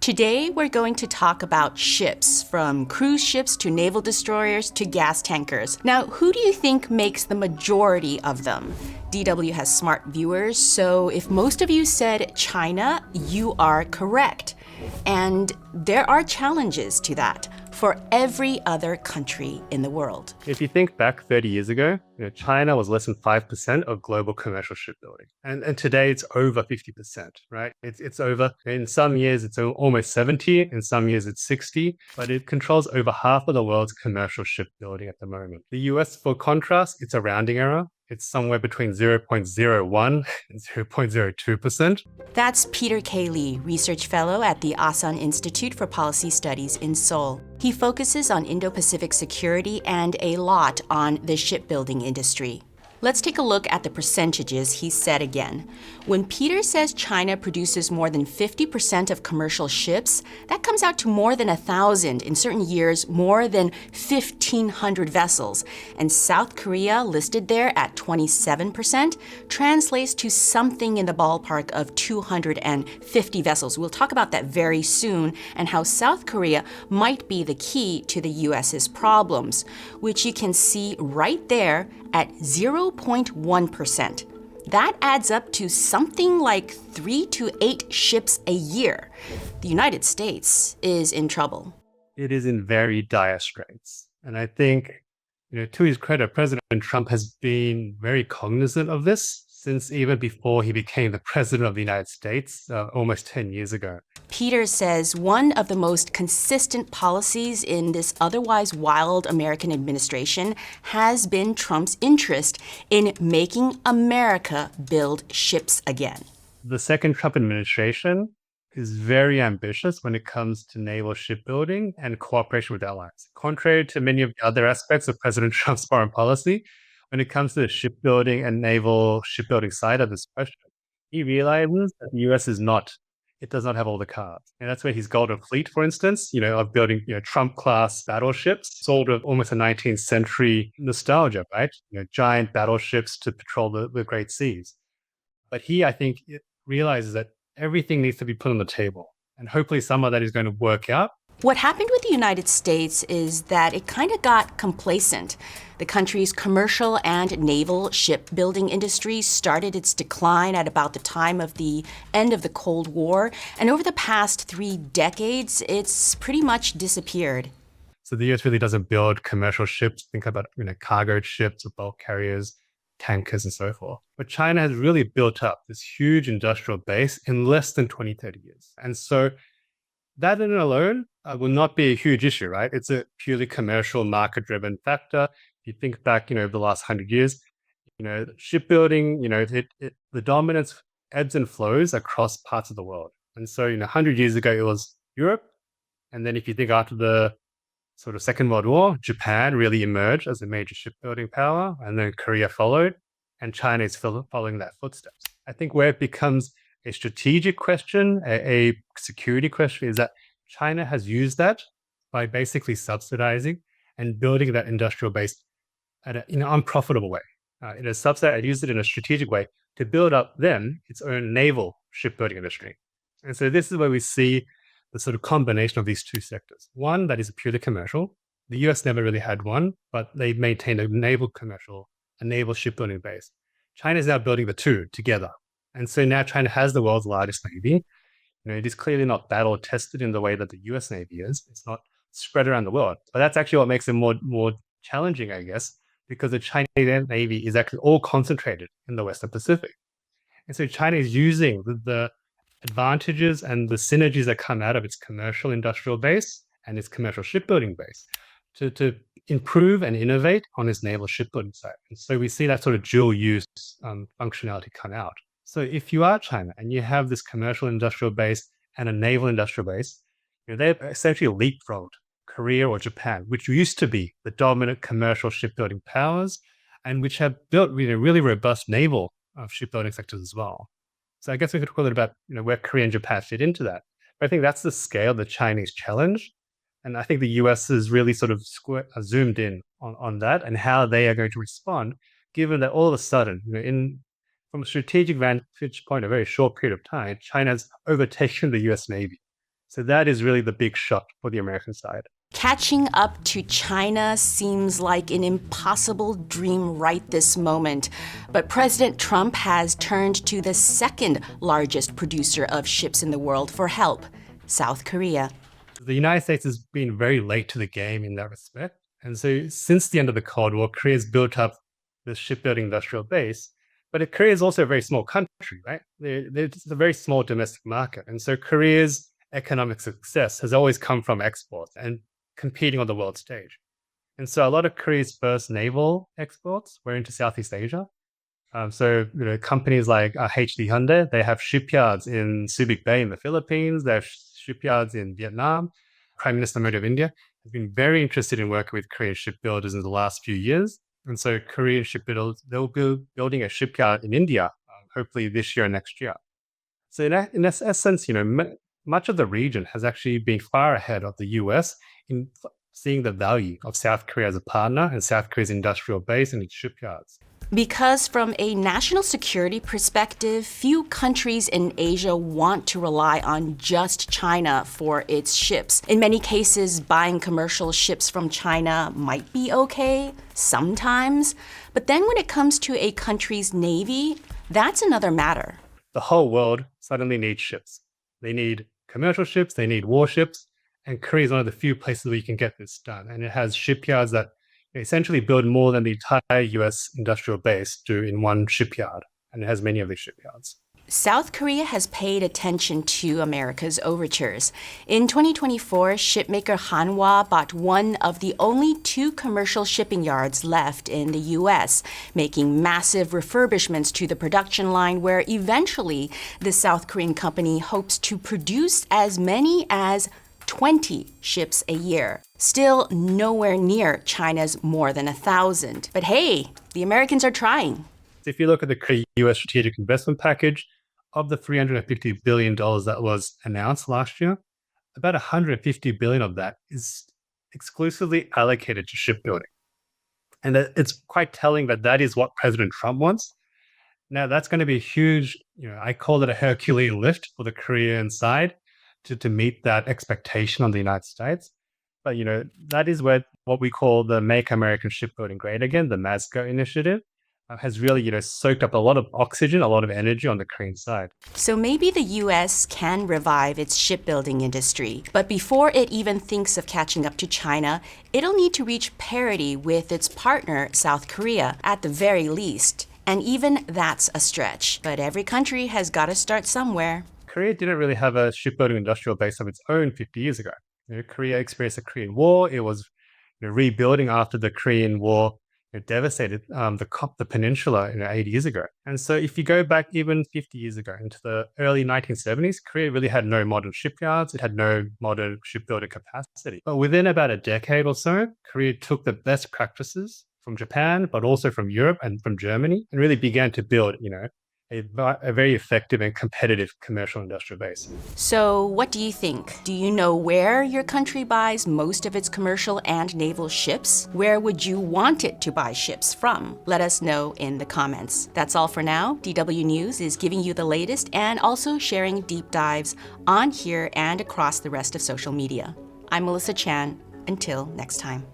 Today, we're going to talk about ships, from cruise ships to naval destroyers to gas tankers. Now, who do you think makes the majority of them? DW has smart viewers, so if most of you said China, you are correct. And there are challenges to that for every other country in the world. If you think back 30 years ago, China was less than 5% of global commercial shipbuilding. And today it's over 50%, right? It's over, in some years it's almost 70, in some years it's 60, but it controls over half of the world's commercial shipbuilding at the moment. The US, for contrast, it's a rounding error. It's somewhere between 0.01 and 0.02%. That's Peter K. Lee, Research Fellow at the Asan Institute for Policy Studies in Seoul. He focuses on Indo-Pacific security and a lot on the shipbuilding industry. Let's take a look at the percentages he said again. When Peter says China produces more than 50% of commercial ships, that comes out to more than 1,000, in certain years more than 1,500 vessels. And South Korea, listed there at 27%, translates to something in the ballpark of 250 vessels. We'll talk about that very soon and how South Korea might be the key to the US's problems, which you can see right there at 0.1%. That adds up to something like 3 to 8 ships a year. The United States is in trouble. It is in very dire straits. And I think, to his credit, President Trump has been very cognizant of this since even before he became the president of the United States almost 10 years ago. Peter says one of the most consistent policies in this otherwise wild American administration has been Trump's interest in making America build ships again. The second Trump administration is very ambitious when it comes to naval shipbuilding and cooperation with allies. Contrary to many of the other aspects of President Trump's foreign policy, when it comes to the shipbuilding and naval shipbuilding side of this question, he realizes that the US it does not have all the cards. And that's where his Golden Fleet, for instance, of building, Trump-class battleships, sort of almost a 19th century nostalgia, right? Giant battleships to patrol the Great Seas. But he, I think, realizes that everything needs to be put on the table. And hopefully some of that is going to work out. What happened with the United States is that it kind of got complacent. The country's commercial and naval shipbuilding industry started its decline at about the time of the end of the Cold War, and over the past 3 decades, it's pretty much disappeared. So the US really doesn't build commercial ships. Think about cargo ships or bulk carriers, tankers, and so forth. But China has really built up this huge industrial base in less than 20, 30 years. And so that in alone will not be a huge issue, right? It's a purely commercial, market-driven factor. If you think back, over the last 100 years, shipbuilding, the dominance ebbs and flows across parts of the world. And so, 100 years ago, it was Europe. And then if you think after the sort of Second World War, Japan really emerged as a major shipbuilding power, and then Korea followed, and China is following that footsteps. I think where it becomes a strategic question, a security question, is that China has used that by basically subsidizing and building that industrial base in an unprofitable way. It has subsidized and used it in a strategic way to build up then its own naval shipbuilding industry. And so this is where we see the sort of combination of these two sectors. One that is purely commercial. The US never really had one, but they maintained a naval shipbuilding base. China is now building the two together. And so now China has the world's largest Navy. It is clearly not battle tested in the way that the US Navy is. It's not spread around the world. But that's actually what makes it more challenging, I guess, because the Chinese Navy is actually all concentrated in the Western Pacific. And so China is using the advantages and the synergies that come out of its commercial industrial base and its commercial shipbuilding base to improve and innovate on its naval shipbuilding side. And so we see that sort of dual use functionality come out. So if you are China and you have this commercial industrial base and a naval industrial base, they've essentially leapfrogged Korea or Japan, which used to be the dominant commercial shipbuilding powers and which have built really robust naval shipbuilding sectors as well. So I guess we could talk a little about where Korea and Japan fit into that. But I think that's the scale of the Chinese challenge. And I think the US has really sort of zoomed in on that and how they are going to respond, given that all of a sudden, from a strategic vantage point, a very short period of time, China's overtaken the US Navy. So that is really the big shock for the American side. Catching up to China seems like an impossible dream right this moment. But President Trump has turned to the second largest producer of ships in the world for help, South Korea. The United States has been very late to the game in that respect. And so since the end of the Cold War, Korea's built up this shipbuilding industrial base. But Korea is also a very small country, right? It's a very small domestic market. And so Korea's economic success has always come from exports and competing on the world stage. And so a lot of Korea's first naval exports were into Southeast Asia. Companies like HD Hyundai, they have shipyards in Subic Bay in the Philippines. They have shipyards in Vietnam. Prime Minister Modi of India has been very interested in working with Korean shipbuilders in the last few years. And so Korean shipbuilders, they'll be building a shipyard in India, hopefully this year or next year. So in essence, much of the region has actually been far ahead of the US in seeing the value of South Korea as a partner and South Korea's industrial base and its shipyards. Because from a national security perspective, few countries in Asia want to rely on just China for its ships. In many cases, buying commercial ships from China might be okay, sometimes. But then when it comes to a country's navy, that's another matter. The whole world suddenly needs ships. They need commercial ships, they need warships, and Korea is one of the few places where you can get this done. And it has shipyards that essentially build more than the entire US industrial base do in one shipyard, and it has many of these shipyards. South Korea has paid attention to America's overtures. In 2024, shipmaker Hanwha bought one of the only 2 commercial shipping yards left in the U.S., making massive refurbishments to the production line where eventually the South Korean company hopes to produce as many as 20 ships a year. Still nowhere near China's more than 1,000. But hey, the Americans are trying. If you look at the Korea-US strategic investment package, of the $350 billion that was announced last year, about $150 billion of that is exclusively allocated to shipbuilding. And it's quite telling that that is what President Trump wants. Now, that's going to be a huge, I call it a herculean lift for the Korean side to meet that expectation on the United States. But, that is where what we call the Make American Shipbuilding Great Again, the MASCO initiative, has really, soaked up a lot of oxygen, a lot of energy on the Korean side. So maybe the U.S. can revive its shipbuilding industry. But before it even thinks of catching up to China, it'll need to reach parity with its partner, South Korea, at the very least. And even that's a stretch. But every country has got to start somewhere. Korea didn't really have a shipbuilding industrial base of its own 50 years ago. Korea experienced the Korean War. It was rebuilding after the Korean War devastated the peninsula 80 years ago. And so if you go back even 50 years ago into the early 1970s, Korea really had no modern shipyards. It had no modern shipbuilding capacity. But within about a decade or so, Korea took the best practices from Japan, but also from Europe and from Germany, and really began to build, a very effective and competitive commercial industrial base. So what do you think? Do you know where your country buys most of its commercial and naval ships? Where would you want it to buy ships from? Let us know in the comments. That's all for now. DW News is giving you the latest and also sharing deep dives on here and across the rest of social media. I'm Melissa Chan. Until next time.